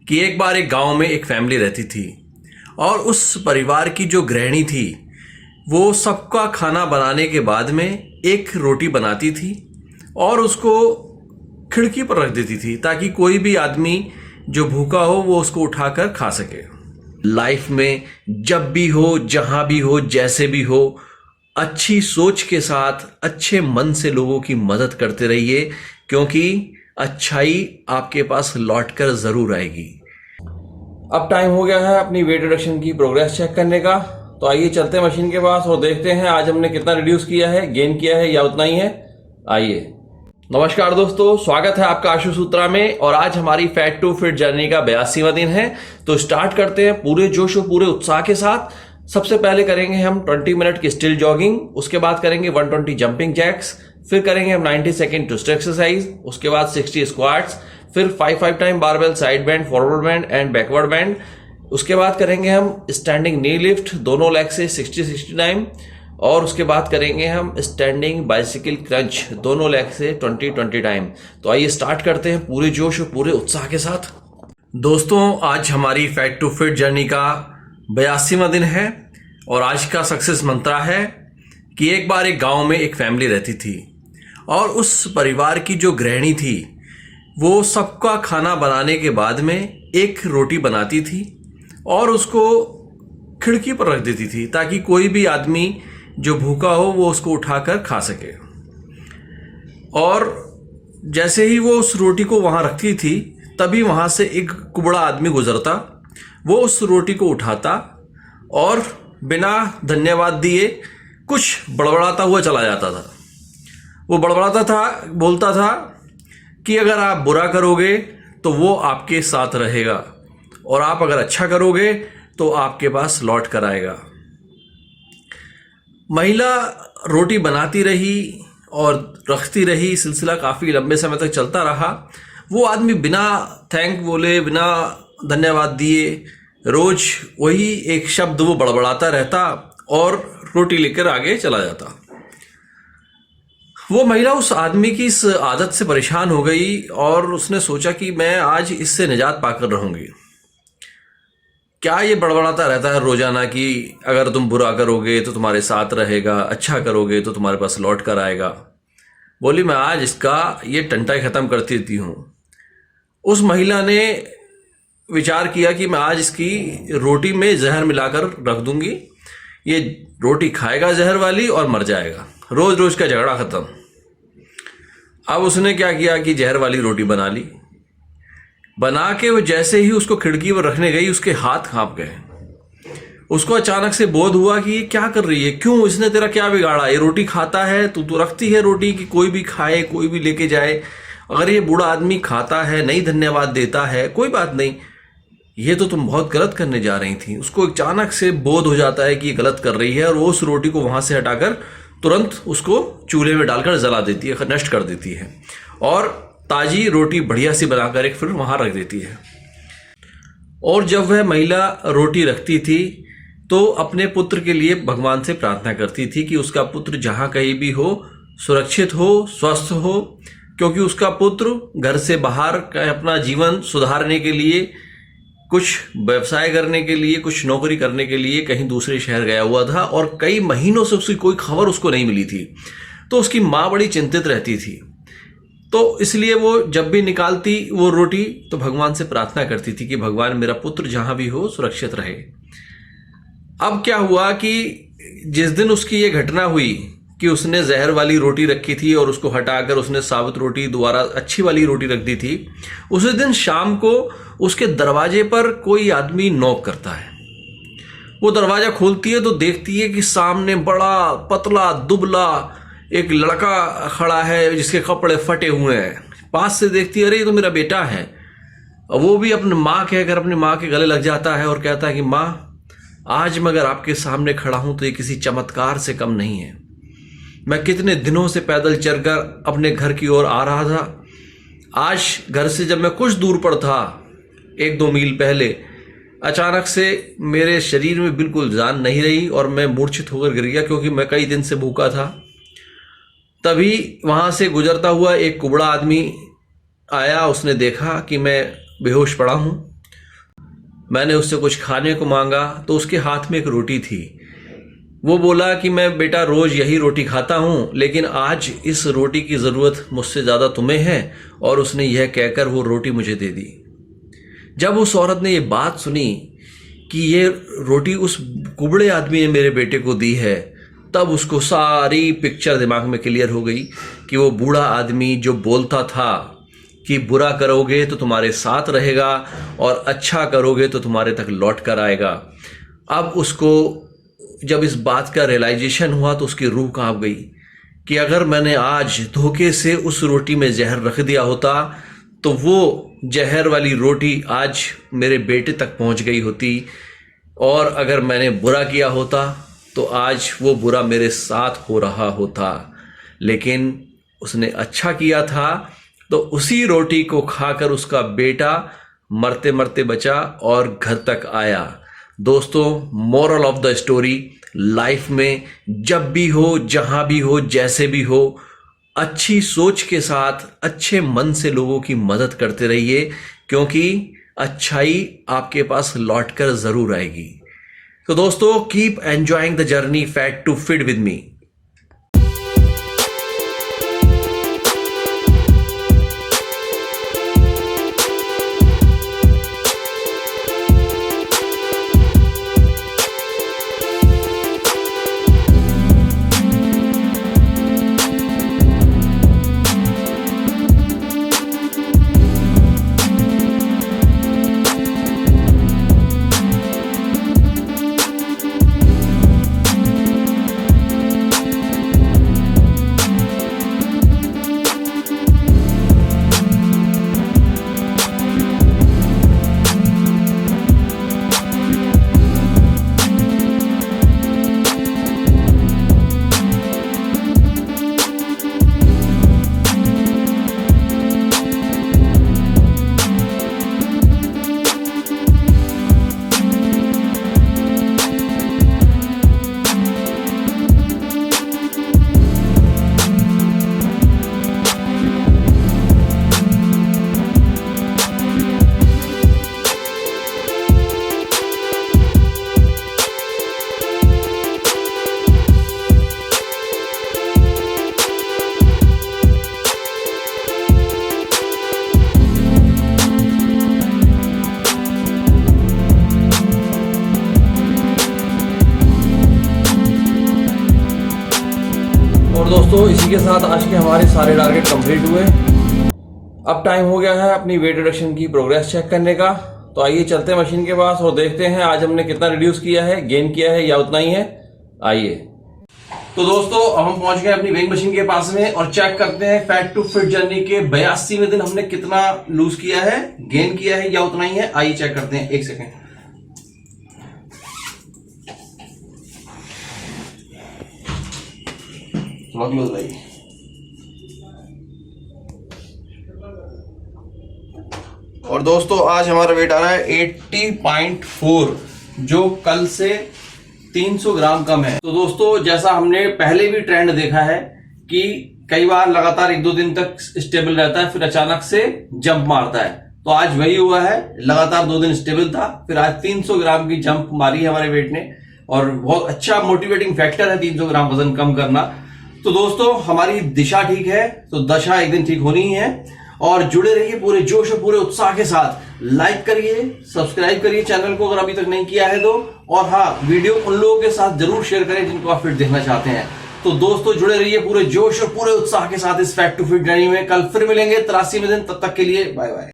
कि एक बार एक गांव में एक फैमिली रहती थी और उस परिवार की जो गृहिणी थी वो सबका खाना बनाने के बाद में एक रोटी बनाती थी और उसको खिड़की पर रख देती थी ताकि कोई भी आदमी जो भूखा हो वो उसको उठाकर खा सके। लाइफ में जब भी हो, जहां भी हो, जैसे भी हो, अच्छी सोच के साथ अच्छे मन से लोगों की मदद करते रहिए, क्योंकि अच्छाई आपके पास लौटकर जरूर आएगी। अब टाइम हो गया है अपनी वेट रिडक्शन की प्रोग्रेस चेक करने का, तो आइए चलते हैं मशीन के पास और देखते हैं आज हमने कितना रिड्यूस किया है, गेन किया है या उतना ही है। आइए। नमस्कार दोस्तों, स्वागत है आपका आशु सूत्रा में। और आज हमारी फैट टू फिट जर्नी का 82वां दिन है। तो स्टार्ट करते हैं पूरे जोश और पूरे उत्साह के साथ। सबसे पहले करेंगे हम 20 मिनट की स्टिल जॉगिंग, उसके बाद करेंगे 120 जंपिंग जैक्स, फिर करेंगे हम 90 सेकेंड ट्विस्ट एक्सरसाइज, उसके बाद 60 स्क्वाट्स, फिर 5 time barbell side band, forward band and backward band. उसके बाद करेंगे हम स्टैंडिंग नी लिफ्ट दोनों लेग से 60 टाइम, और उसके बाद करेंगे हम स्टैंडिंग बाइसिकल क्रंच दोनों लेग से 20 टाइम। तो आइए स्टार्ट करते हैं पूरे जोश और पूरे उत्साह के साथ। दोस्तों, आज हमारी फैट टू फिट जर्नी का 82वां दिन है और आज का सक्सेस मंत्रा है कि एक बार एक गांव में एक फैमिली रहती थी और उस परिवार की जो गृहिणी थी वो सबका खाना बनाने के बाद में एक रोटी बनाती थी और उसको खिड़की पर रख देती थी ताकि कोई भी आदमी जो भूखा हो वो उसको उठाकर खा सके। और जैसे ही वो उस रोटी को वहां रखती थी तभी वहां से एक कुबड़ा आदमी गुजरता, वो उस रोटी को उठाता और बिना धन्यवाद दिए कुछ बड़बड़ाता हुआ चला जाता था। वो बड़बड़ाता था, बोलता था कि अगर आप बुरा करोगे तो वो आपके साथ रहेगा और आप अगर अच्छा करोगे तो आपके पास लौट कर आएगा। महिला रोटी बनाती रही और रखती रही, सिलसिला काफ़ी लंबे समय तक चलता रहा। वो आदमी बिना थैंक बोले, बिना धन्यवाद दिए रोज वही एक शब्द वो बड़बड़ाता रहता और रोटी लेकर आगे चला जाता। वो महिला उस आदमी की इस आदत से परेशान हो गई और उसने सोचा कि मैं आज इससे निजात पाकर रहूंगी। क्या ये बड़बड़ाता रहता है रोजाना कि अगर तुम बुरा करोगे तो तुम्हारे साथ रहेगा, अच्छा करोगे तो तुम्हारे पास लौट कर आएगा। बोली मैं आज इसका ये टंटा ही खत्म करती देती हूँ। उस महिला ने विचार किया कि मैं आज इसकी रोटी में जहर मिलाकर रख दूंगी, ये रोटी खाएगा जहर वाली और मर जाएगा। रोज रोज का झगड़ा खत्म। अब उसने क्या किया कि जहर वाली रोटी बना ली। बना के वो जैसे ही उसको खिड़की पर रखने गई उसके हाथ कांप गए। उसको अचानक से बोध हुआ कि ये क्या कर रही है, क्यों, इसने तेरा क्या बिगाड़ा। ये रोटी खाता है, तू तो रखती है रोटी कि कोई भी खाए, कोई भी लेके जाए। अगर ये बूढ़ा आदमी खाता है, नहीं धन्यवाद देता है, कोई बात नहीं, ये तो तुम बहुत गलत करने जा रही थी। उसको अचानक से बोध हो जाता है कि ये गलत कर रही है और वो उस रोटी को वहां से हटाकर तुरंत उसको चूल्हे में डालकर जला देती है, नष्ट कर देती है और ताजी रोटी बढ़िया सी बनाकर एक फिर वहां रख देती है। और जब वह महिला रोटी रखती थी तो अपने पुत्र के लिए भगवान से प्रार्थना करती थी कि उसका पुत्र जहां कहीं भी हो, सुरक्षित हो, स्वस्थ हो, क्योंकि उसका पुत्र घर से बाहर अपना जीवन सुधारने के लिए, कुछ व्यवसाय करने के लिए, कुछ नौकरी करने के लिए कहीं दूसरे शहर गया हुआ था और कई महीनों से उसकी कोई खबर उसको नहीं मिली थी। तो उसकी माँ बड़ी चिंतित रहती थी। तो इसलिए वो जब भी निकालती वो रोटी तो भगवान से प्रार्थना करती थी कि भगवान मेरा पुत्र जहां भी हो सुरक्षित रहे। अब क्या हुआ कि जिस दिन उसकी ये घटना हुई कि उसने जहर वाली रोटी रखी थी और उसको हटाकर उसने साबुत रोटी दोबारा अच्छी वाली रोटी रख दी थी, उसी दिन शाम को उसके दरवाजे पर कोई आदमी नॉक करता है। वो दरवाजा खोलती है तो देखती है कि सामने बड़ा पतला दुबला एक लड़का खड़ा है जिसके कपड़े फटे हुए हैं। पास से देखती है, अरे ये तो मेरा बेटा है। और वो भी अपनी माँ कहकर अपनी माँ के गले लग जाता है और कहता है कि माँ, आज मैं अगर आपके सामने खड़ा हूं तो ये किसी चमत्कार से कम नहीं है। मैं कितने दिनों से पैदल चलकर अपने घर की ओर आ रहा था। आज घर से जब मैं कुछ दूर पर था, 1-2 मील पहले, अचानक से मेरे शरीर में बिल्कुल जान नहीं रही और मैं मूर्छित होकर गिर गया, क्योंकि मैं कई दिन से भूखा था। तभी वहां से गुजरता हुआ एक कुबड़ा आदमी आया। उसने देखा कि मैं बेहोश पड़ा हूं मैंने उससे कुछ खाने को मांगा तो उसके हाथ में एक रोटी थी। वो बोला कि मैं बेटा रोज़ यही रोटी खाता हूँ, लेकिन आज इस रोटी की ज़रूरत मुझसे ज़्यादा तुम्हें है, और उसने यह कहकर वो रोटी मुझे दे दी। जब उस औरत ने ये बात सुनी कि ये रोटी उस कुबड़े आदमी ने मेरे बेटे को दी है, तब उसको सारी पिक्चर दिमाग में क्लियर हो गई कि वो बूढ़ा आदमी जो बोलता था कि बुरा करोगे तो तुम्हारे साथ रहेगा और अच्छा करोगे तो तुम्हारे तक लौट कर आएगा। अब उसको जब इस बात का रियलाइजेशन हुआ तो उसकी रूह कांप गई कि अगर मैंने आज धोखे से उस रोटी में जहर रख दिया होता तो वो जहर वाली रोटी आज मेरे बेटे तक पहुंच गई होती, और अगर मैंने बुरा किया होता तो आज वो बुरा मेरे साथ हो रहा होता। लेकिन उसने अच्छा किया था तो उसी रोटी को खाकर उसका बेटा मरते मरते बचा और घर तक आया। दोस्तों, moral of the story, life में जब भी हो, जहां भी हो, जैसे भी हो, अच्छी सोच के साथ अच्छे मन से लोगों की मदद करते रहिए, क्योंकि अच्छाई आपके पास लौट कर जरूर आएगी। तो दोस्तों, keep enjoying the journey fat to fit with me. और दोस्तों, इसी के साथ आज के हमारे सारे टारगेट कंप्लीट हुए। अब टाइम हो गया है अपनी वेट रिडक्शन की प्रोग्रेस चेक करने का। तो आइए चलते हैं मशीन के पास और देखते हैं आज हमने कितना रिड्यूस किया है, गेन किया है या उतना ही है। आइए। तो दोस्तों, अब हम पहुंच गए अपनी वेइंग मशीन के पास में और चेक करते हैं फैट टू फिट जर्नी के 82वें दिन हमने कितना लूज किया है, गेन किया है या उतना ही है। आइए चेक करते हैं। एक सेकेंड। और दोस्तों, आज हमारा वेट आ रहा है 80.4, जो कल से 300 ग्राम कम है। तो दोस्तों, जैसा हमने पहले भी ट्रेंड देखा है कि कई बार लगातार 1-2 दिन तक स्टेबल रहता है, फिर अचानक से जंप मारता है। तो आज वही हुआ है, लगातार 2 दिन स्टेबल था, फिर आज 300 ग्राम की जंप मारी है हमारे वेट ने, और बहुत अच्छा मोटिवेटिंग फैक्टर है 300 ग्राम वजन कम करना। तो दोस्तों, हमारी दिशा ठीक है तो दशा एक दिन ठीक होनी ही है। और जुड़े रहिए पूरे जोश और पूरे उत्साह के साथ। लाइक करिए, सब्सक्राइब करिए चैनल को अगर अभी तक नहीं किया है तो, और हाँ, वीडियो उन लोगों के साथ जरूर शेयर करें जिनको आप फिट देखना चाहते हैं। तो दोस्तों, जुड़े रहिए पूरे जोश और पूरे उत्साह के साथ इस फैट टू फिट जर्नी में। कल फिर मिलेंगे 83वें दिन, तब तक के लिए बाय बाय।